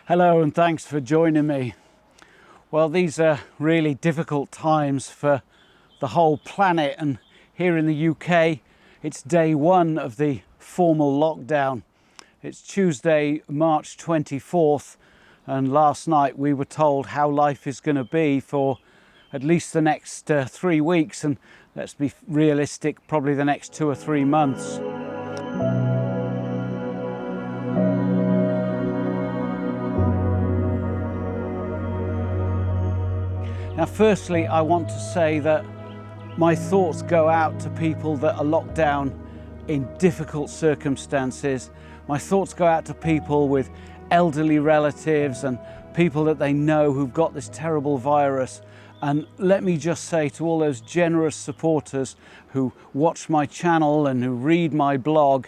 Hello and thanks for joining me. Well, these are really difficult times for the whole planet, and here in the UK it's day one of the formal lockdown. It's Tuesday, March 24th, and last night we were told how life is going to be for at least the next 3 weeks, and let's be realistic, probably the next 2 or 3 months. Now, firstly, I want to say that my thoughts go out to people that are locked down in difficult circumstances. My thoughts go out to people with elderly relatives and people that they know who've got this terrible virus. And let me just say to all those generous supporters who watch my channel and who read my blog,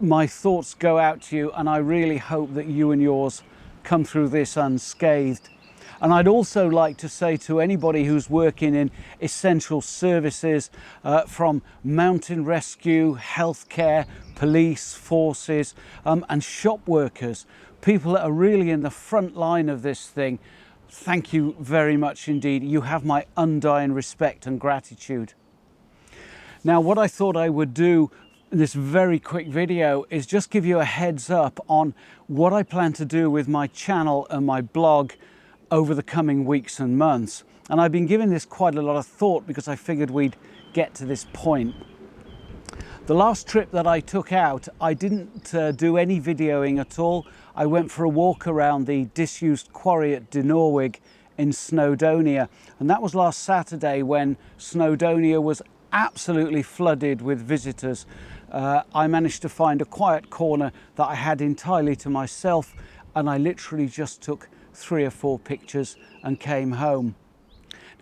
my thoughts go out to you, and I really hope that you and yours come through this unscathed. And I'd also like to say to anybody who's working in essential services, from mountain rescue, healthcare, police forces, and shop workers, people that are really in the front line of this thing, thank you very much indeed. You have my undying respect and gratitude. Now, what I thought I would do in this very quick video is just give you a heads up on what I plan to do with my channel and my blog over the coming weeks and months. And I've been giving this quite a lot of thought because I figured we'd get to this point. The last trip that I took out, I didn't do any videoing at all. I went for a walk around the disused quarry at Dinorwig in Snowdonia, and that was last Saturday when Snowdonia was absolutely flooded with visitors. I managed to find a quiet corner that I had entirely to myself, and I literally just took 3 or 4 pictures and came home.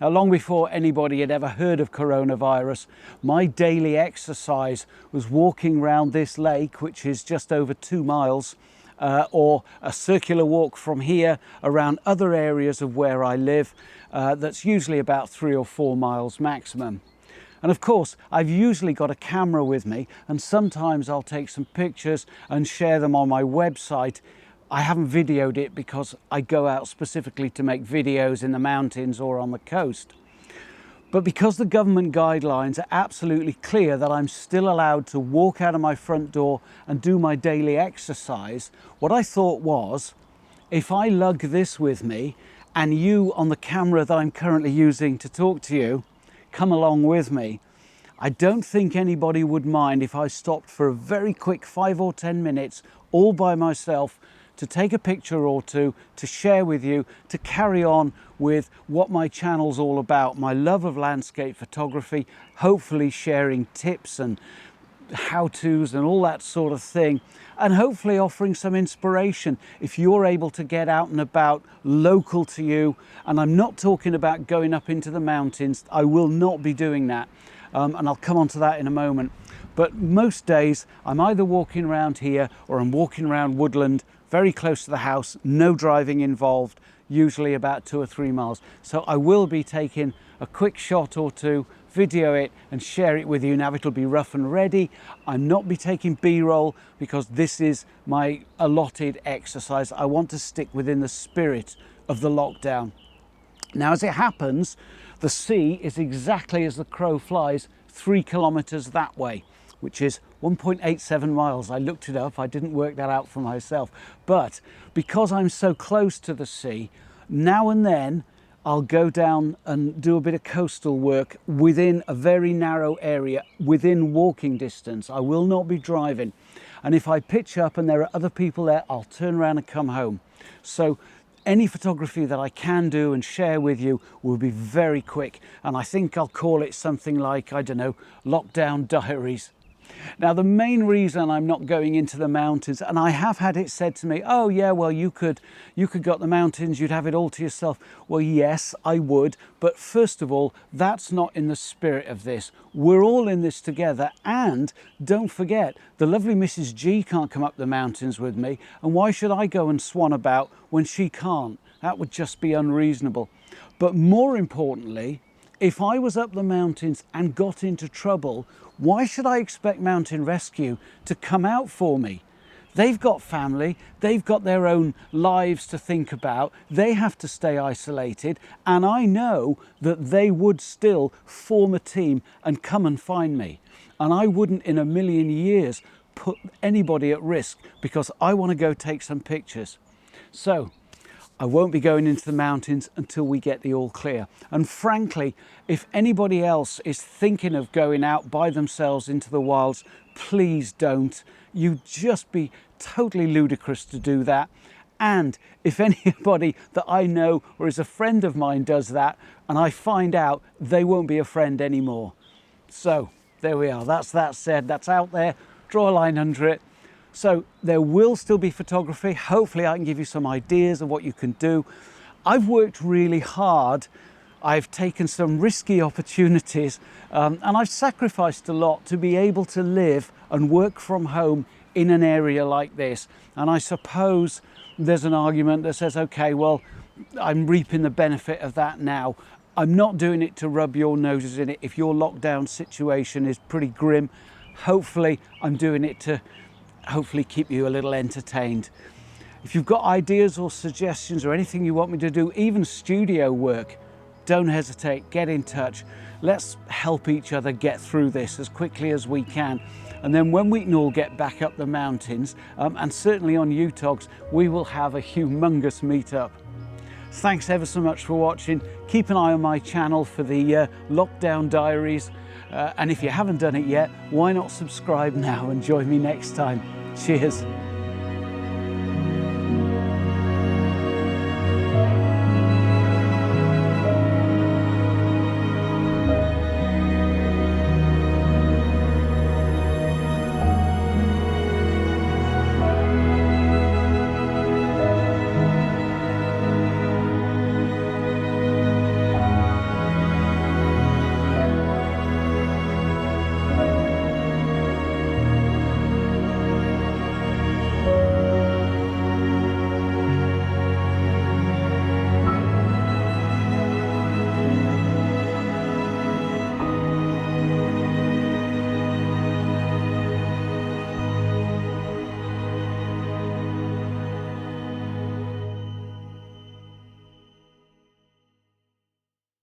Now, long before anybody had ever heard of coronavirus, my daily exercise was walking around this lake, which is just over 2 miles, or a circular walk from here around other areas of where I live, that's usually about 3 or 4 miles maximum. And of course, I've usually got a camera with me, and sometimes I'll take some pictures and share them on my website. I haven't videoed it because I go out specifically to make videos in the mountains or on the coast. But because the government guidelines are absolutely clear that I'm still allowed to walk out of my front door and do my daily exercise, what I thought was, if I lug this with me and you on the camera that I'm currently using to talk to you, come along with me, I don't think anybody would mind if I stopped for a very quick 5 or 10 minutes all by myself to take a picture or two, to share with you, to carry on with what my channel's all about, my love of landscape photography, hopefully sharing tips and how-tos and all that sort of thing, and hopefully offering some inspiration if you're able to get out and about local to you. And I'm not talking about going up into the mountains. I will not be doing that, and I'll come on to that in a moment. But most days I'm either walking around here or I'm walking around woodland very close to the house, no driving involved, usually about 2 or 3 miles. So I will be taking a quick shot or two, video it and share it with you. Now, it'll be rough and ready. I'm not be taking B-roll because this is my allotted exercise. I want to stick within the spirit of the lockdown. Now, as it happens, the sea is exactly as the crow flies 3 kilometers that way, which is 1.87 miles. I looked it up, I didn't work that out for myself. But because I'm so close to the sea, now and then I'll go down and do a bit of coastal work within a very narrow area, within walking distance. I will not be driving. And if I pitch up and there are other people there, I'll turn around and come home. So any photography that I can do and share with you will be very quick. And I think I'll call it something like, I don't know, Lockdown Diaries. Now, the main reason I'm not going into the mountains, and I have had it said to me, oh yeah, well, you could go up the mountains, you'd have it all to yourself. Well, yes, I would. But first of all, that's not in the spirit of this. We're all in this together. And don't forget, the lovely Mrs. G can't come up the mountains with me. And why should I go and swan about when she can't? That would just be unreasonable. But more importantly, if I was up the mountains and got into trouble, why should I expect mountain rescue to come out for me? They've got family, they've got their own lives to think about, they have to stay isolated, and I know that they would still form a team and come and find me. And I wouldn't in a million years put anybody at risk because I want to go take some pictures. So I won't be going into the mountains until we get the all clear. And frankly, if anybody else is thinking of going out by themselves into the wilds, please don't. You'd just be totally ludicrous to do that. And if anybody that I know or is a friend of mine does that and I find out, they won't be a friend anymore. So there we are. That's that said. That's out there. Draw a line under it. So there will still be photography. Hopefully I can give you some ideas of what you can do. I've worked really hard. I've taken some risky opportunities and I've sacrificed a lot to be able to live and work from home in an area like this. And I suppose there's an argument that says, okay, well, I'm reaping the benefit of that now. I'm not doing it to rub your noses in it. If your lockdown situation is pretty grim, hopefully I'm doing it to hopefully keep you a little entertained. If you've got ideas or suggestions or anything you want me to do, even studio work, don't hesitate, get in touch. Let's help each other get through this as quickly as we can. And then when we can all get back up the mountains, and certainly on UTOGs, we will have a humongous meetup. Thanks ever so much for watching. Keep an eye on my channel for the lockdown diaries. And if you haven't done it yet, why not subscribe now and join me next time. Cheers.